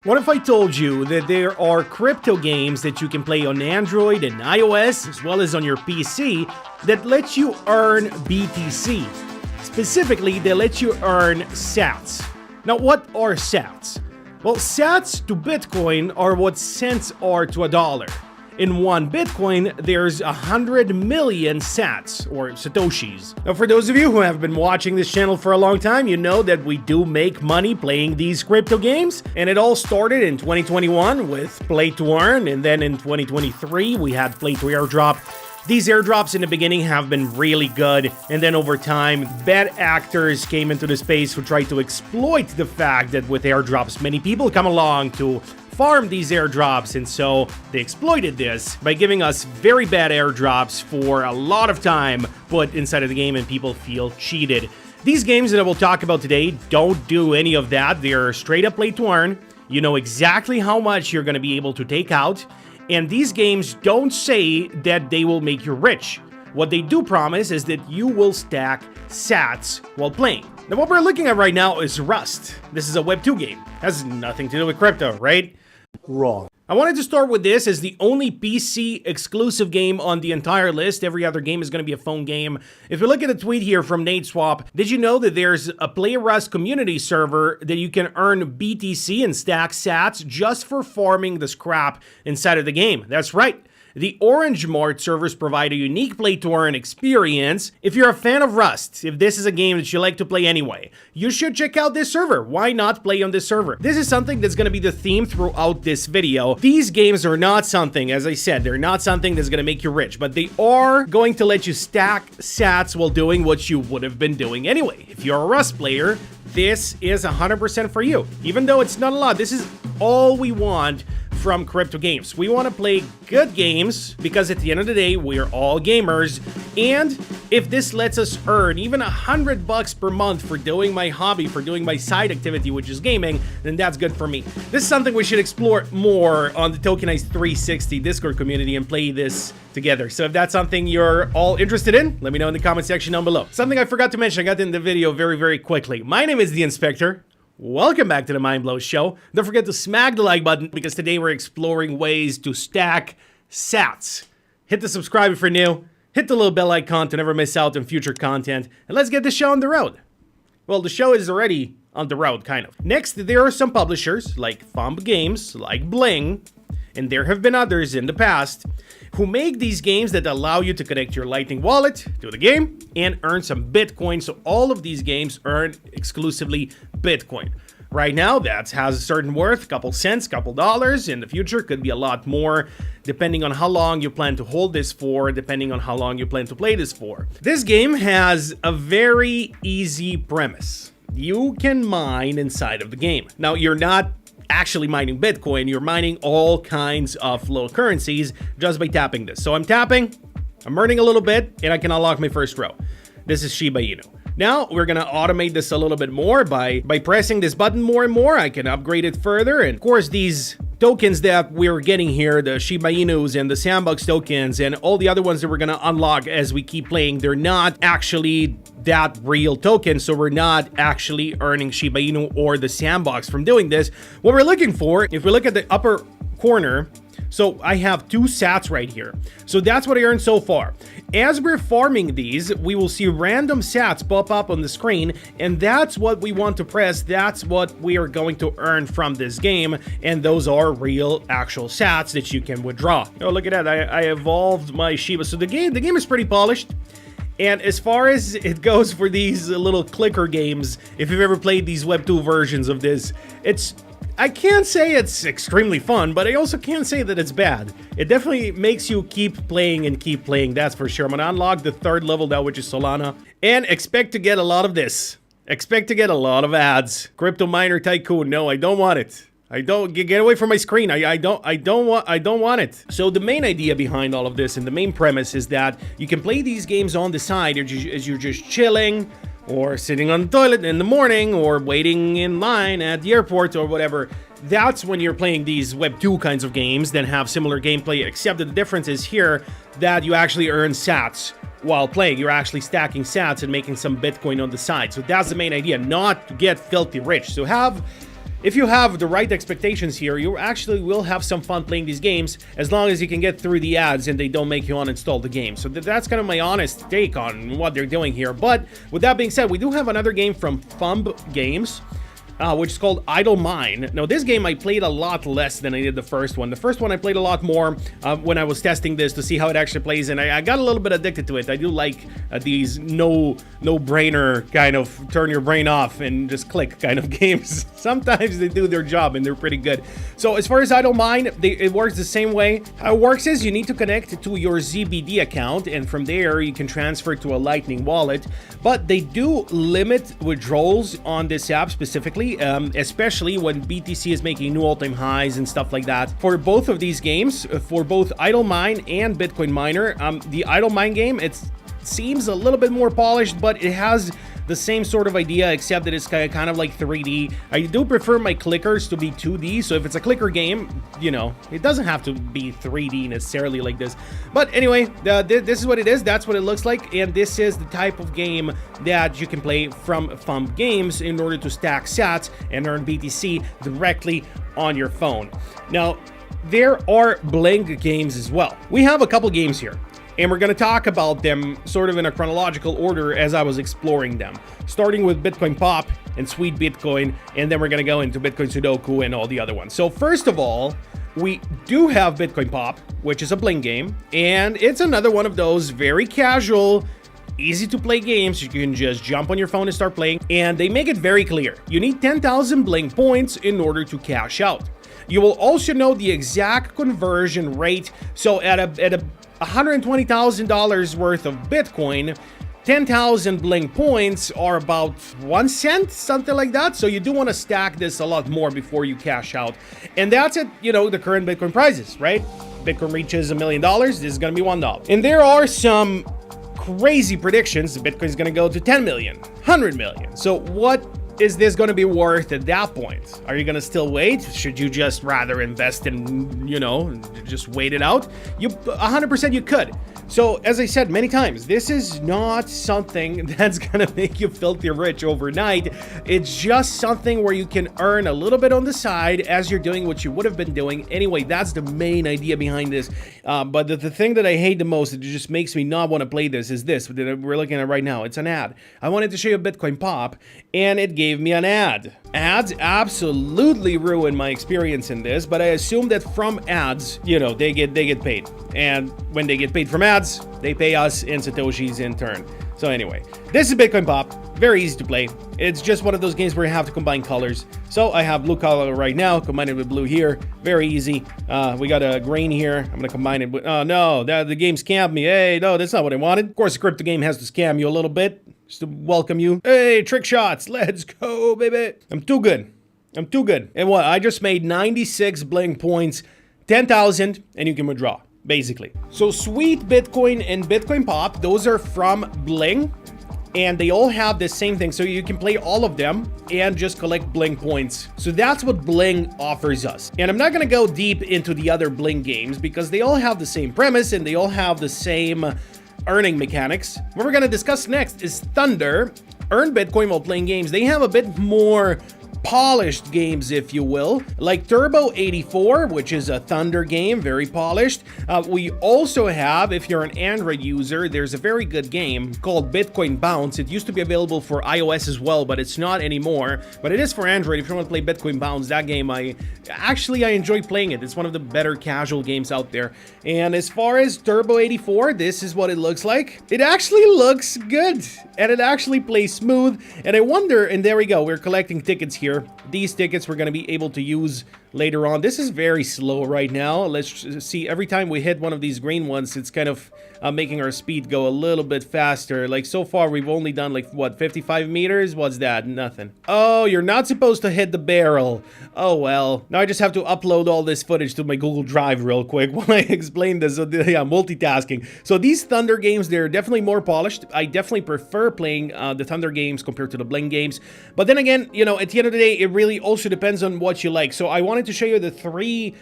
What if I told you that there are crypto games that you can play on Android and iOS, as well as on your PC, that let you earn BTC? Specifically, they let you earn sats. Now, what are sats? Well, sats to Bitcoin are what cents are to a dollar. In one Bitcoin, there's 100 million sats, or satoshis. Now, for those of you who have been watching this channel for a long time, you know that we do make money playing these crypto games. And it all started in 2021 with Play to Earn, and then in 2023, we had Play to Airdrop. These airdrops in the beginning have been really good, and then over time, bad actors came into the space who tried to exploit the fact that with airdrops, many people come along to farm these airdrops, and so they exploited this by giving us very bad airdrops for a lot of time put inside of the game, and people feel cheated. These games that I will talk about today don't do any of that. They're straight up play to earn. You know exactly how much you're going to be able to take out, and these games don't say that they will make you rich. What they do promise is that you will stack sats while playing. Now, what we're looking at right now is Rust. This is a Web 2 game. Has nothing to do with crypto, right? Wrong. I wanted to start with this as the only PC exclusive game on the entire list. Every other game is going to be a phone game. If you look at the tweet here from NateSwap, did you know that there's a Play Rust community server that you can earn BTC and stack sats just for farming the scrap inside of the game? That's right. The Orange Mart servers provide a unique play-to-earn experience. If you're a fan of Rust, if this is a game that you like to play anyway, you should check out this server. Why not play on this server? This is something that's going to be the theme throughout this video. These games are not something, as I said, they're not something that's going to make you rich, but they are going to let you stack sats while doing what you would have been doing anyway. If you're a Rust player, this is 100% for you. Even though it's not a lot, this is all we want from crypto games. We want to play good games because at the end of the day, we're all gamers. And if this lets us earn even $100 per month for doing my hobby, for doing my side activity, which is gaming, then that's good for me. This is something we should explore more on the Tokenized 360 Discord community and play this together. So if that's something you're all interested in, let me know in the comment section down below. Something I forgot to mention, I got in the video very quickly. My name is The Inspector. Welcome back to the Mind Blow Show. Don't forget to smack the like button because today we're exploring ways to stack sats. Hit the subscribe if you're new. Hit the little bell icon to never miss out on future content. And let's get the show on the road. Well, the show is already on the road, kind of. Next, there are some publishers like Thumb Games, like Bling, and there have been others in the past who make these games that allow you to connect your Lightning wallet to the game and earn some Bitcoin. So all of these games earn exclusively Bitcoin. Right now, that has a certain worth, couple cents, couple dollars. In the future, could be a lot more, depending on how long you plan to hold this for, depending on how long you plan to play this for. This game has a very easy premise. You can mine inside of the game. Now, you're not actually mining Bitcoin, you're mining all kinds of little currencies just by tapping this. So I'm tapping, I'm earning a little bit, and I can unlock my first row. This is Shiba Inu. Now, we're gonna automate this a little bit more by pressing this button more and more. I can upgrade it further, and of course, these tokens that we're getting here, the Shiba Inus and the Sandbox tokens and all the other ones that we're gonna unlock as we keep playing, they're not actually that real token, so we're not actually earning Shiba Inu or the Sandbox from doing this. What we're looking for, if we look at the upper corner, so I have 2 sats right here. So that's what I earned so far. As we're farming these, we will see random sats pop up on the screen, and that's what we want to press. That's what we are going to earn from this game, and those are real, actual sats that you can withdraw. Oh, look at that, I evolved my Shiba. So the game is pretty polished. And as far as it goes for these little clicker games, if you've ever played these Web 2 versions of this, I can't say it's extremely fun, but I also can't say that it's bad. It definitely makes you keep playing and keep playing, that's for sure. I'm gonna unlock the 3rd level now, which is Solana, and expect to get a lot of this. Expect to get a lot of ads. Crypto Miner Tycoon, no, I don't want it. I don't, get away from my screen. I don't want it. So the main idea behind all of this and the main premise is that you can play these games on the side as you're just chilling, or sitting on the toilet in the morning, or waiting in line at the airport or whatever. That's when you're playing these Web 2 kinds of games that have similar gameplay, except that the difference is here that you actually earn sats while playing. You're actually stacking sats and making some Bitcoin on the side. So that's the main idea, not to get filthy rich. So have if you have the right expectations here, you actually will have some fun playing these games as long as you can get through the ads and they don't make you uninstall the game. So that's kind of my honest take on what they're doing here. But with that being said, we do have another game from Thumb Games, which is called Idle Mine. Now, this game I played a lot less than I did the first one. The first one I played a lot more when I was testing this to see how it actually plays, and I got a little bit addicted to it. I do like these no-brainer kind of turn your brain off and just click kind of games. Sometimes they do their job and they're pretty good. So as far as Idle Mine, it works the same way. How it works is you need to connect to your ZBD account, and from there you can transfer to a Lightning wallet. But they do limit withdrawals on this app specifically, especially when BTC is making new all-time highs and stuff like that. For both of these games, for both Idle Mine and Bitcoin Miner, the Idle Mine game, it seems a little bit more polished, but it has the same sort of idea, except that it's kind of like 3D. I do prefer my clickers to be 2D, so if it's a clicker game, you know, it doesn't have to be 3D necessarily like this. But anyway, this is what it is, that's what it looks like, and this is the type of game that you can play from Thumb Games in order to stack sats and earn BTC directly on your phone. Now, there are Bling games as well. We have a couple games here, and we're going to talk about them sort of in a chronological order as I was exploring them, starting with Bitcoin Pop and Sweet Bitcoin, and then we're going to go into Bitcoin Sudoku and all the other ones. So first of all, we do have Bitcoin Pop, which is a Bling game, and it's another one of those very casual, easy to play games. You can just jump on your phone and start playing, and they make it very clear. You need 10,000 Bling points in order to cash out. You will also know the exact conversion rate, so at a $120,000 worth of Bitcoin, 10,000 Bling points are about 1 cent, something like that. So you do want to stack this a lot more before you cash out. And that's at, you know, the current Bitcoin prices, right? Bitcoin reaches $1 million, this is going to be $1. And there are some crazy predictions. Bitcoin is going to go to 10 million, 100 million. So what is this going to be worth at that point? Are you going to still wait? Should you just rather invest in, you know, just wait it out? 100% you could. So, as I said many times, this is not something that's going to make you filthy rich overnight. It's just something where you can earn a little bit on the side as you're doing what you would have been doing. Anyway, that's the main idea behind this. But the thing that I hate the most, it just makes me not want to play this, is this that we're looking at right now. It's an ad. I wanted to show you Bitcoin Pop, and it gave me an ad. Ads absolutely ruin my experience in this, but I assume that from ads, you know, they get paid. And when they get paid from ads, they pay us in Satoshis in turn. So anyway, this is Bitcoin Pop. Very easy to play. It's just one of those games where you have to combine colors. So I have blue color right now, combine it with blue here. Very easy. We got a green here. I'm gonna combine it with, oh no, the game scammed me. Hey, no, that's not what I wanted. Of course, the crypto game has to scam you a little bit, just to welcome you. Hey, trick shots, let's go, baby. I'm too good. I'm too good. And what, I just made 96 Bling points, 10,000, and you can withdraw, basically. So Sweet Bitcoin and Bitcoin Pop, those are from Bling, and they all have the same thing. So you can play all of them and just collect Bling points. So that's what Bling offers us. And I'm not gonna go deep into the other Bling games because they all have the same premise and they all have the same earning mechanics. What we're gonna discuss next is Thunder. Earn Bitcoin while playing games. They have a bit more polished games, if you will, like Turbo 84, which is a Thunder game, very polished. We also have, if you're an Android user, there's a very good game called Bitcoin Bounce. It used to be available for iOS as well, but it's not anymore. But it is for Android. If you want to play Bitcoin Bounce, that game, I enjoy playing it. It's one of the better casual games out there. And as far as Turbo 84, this is what it looks like. It actually looks good, and it actually plays smooth. And I wonder, and there we go, we're collecting tickets here. These tickets we're going to be able to use later on. This is very slow right now. Let's see, every time we hit one of these green ones, it's kind of making our speed go a little bit faster. Like so far we've only done like what, 55 meters? What's that? Nothing. Oh, you're not supposed to hit the barrel. Oh well, now I just have to upload all this footage to my Google Drive real quick while I explain this. So yeah, multitasking. So these Thunder games, they're definitely more polished. I definitely prefer playing the Thunder games compared to the Bling games, but then again, you know, at the end of the day, it really also depends on what you like. So I wanted to show you the three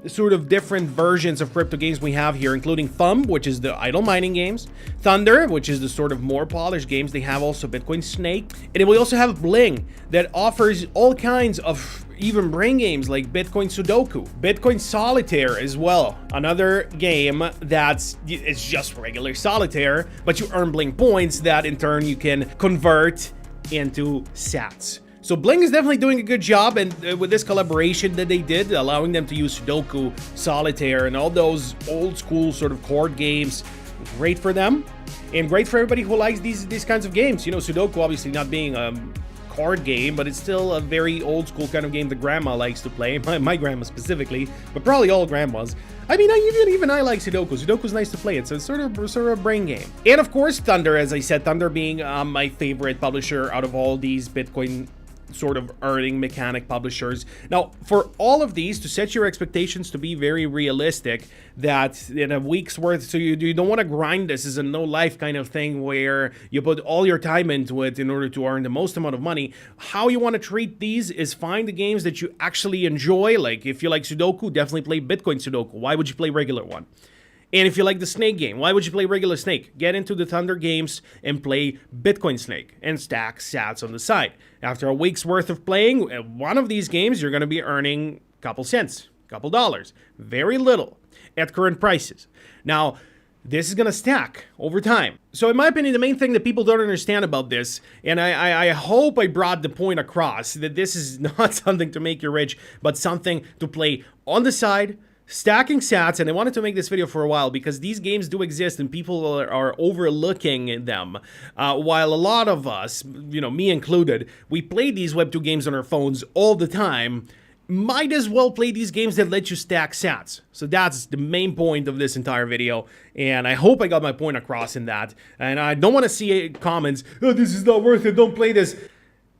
sort of different versions of crypto games we have here, including Thumb, which is the idle mining games, Thunder, which is the sort of more polished games. They have also Bitcoin Snake, and we also have Bling that offers all kinds of even brain games like Bitcoin Sudoku, Bitcoin Solitaire as well, another game that's it's just regular solitaire, but you earn Bling points that in turn you can convert into sats. So Bling is definitely doing a good job, and with this collaboration that they did, allowing them to use Sudoku, Solitaire, and all those old school sort of card games, great for them, and great for everybody who likes these kinds of games. You know, Sudoku obviously not being a card game, but it's still a very old school kind of game that grandma likes to play, my grandma specifically, but probably all grandmas. I mean, even I like Sudoku. Sudoku's nice to play. It's a sort of a brain game. And of course, Thunder, as I said, Thunder being my favorite publisher out of all these Bitcoin sort of earning mechanic publishers. Now, for all of these, to set your expectations to be very realistic, that in a week's worth, so you don't want to grind this as a no life kind of thing where you put all your time into it in order to earn the most amount of money. How you want to treat these is find the games that you actually enjoy. Like if you like Sudoku, definitely play Bitcoin Sudoku. Why would you play regular one? And if you like the Snake game, why would you play regular Snake? Get into the Thunder games and play Bitcoin Snake and stack sats on the side. After a week's worth of playing one of these games, you're going to be earning a couple cents, a couple dollars. Very little at current prices. Now, this is going to stack over time. So in my opinion, the main thing that people don't understand about this, and I hope I brought the point across, that this is not something to make you rich, but something to play on the side, stacking sats. And I wanted to make this video for a while because these games do exist and people are overlooking them. While a lot of us, you know, me included, we play these Web 2 games on our phones all the time, might as well play these games that let you stack sats. So that's the main point of this entire video, and I hope I got my point across in that. And I don't want to see comments, oh, this is not worth it, don't play this.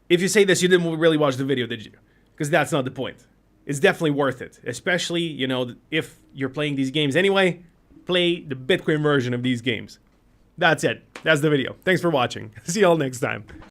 If you say this, you didn't really watch the video, did you? Because that's not the point. It's definitely worth it, especially, you know, if you're playing these games anyway, play the Bitcoin version of these games. That's it. That's the video. Thanks for watching. See y'all next time.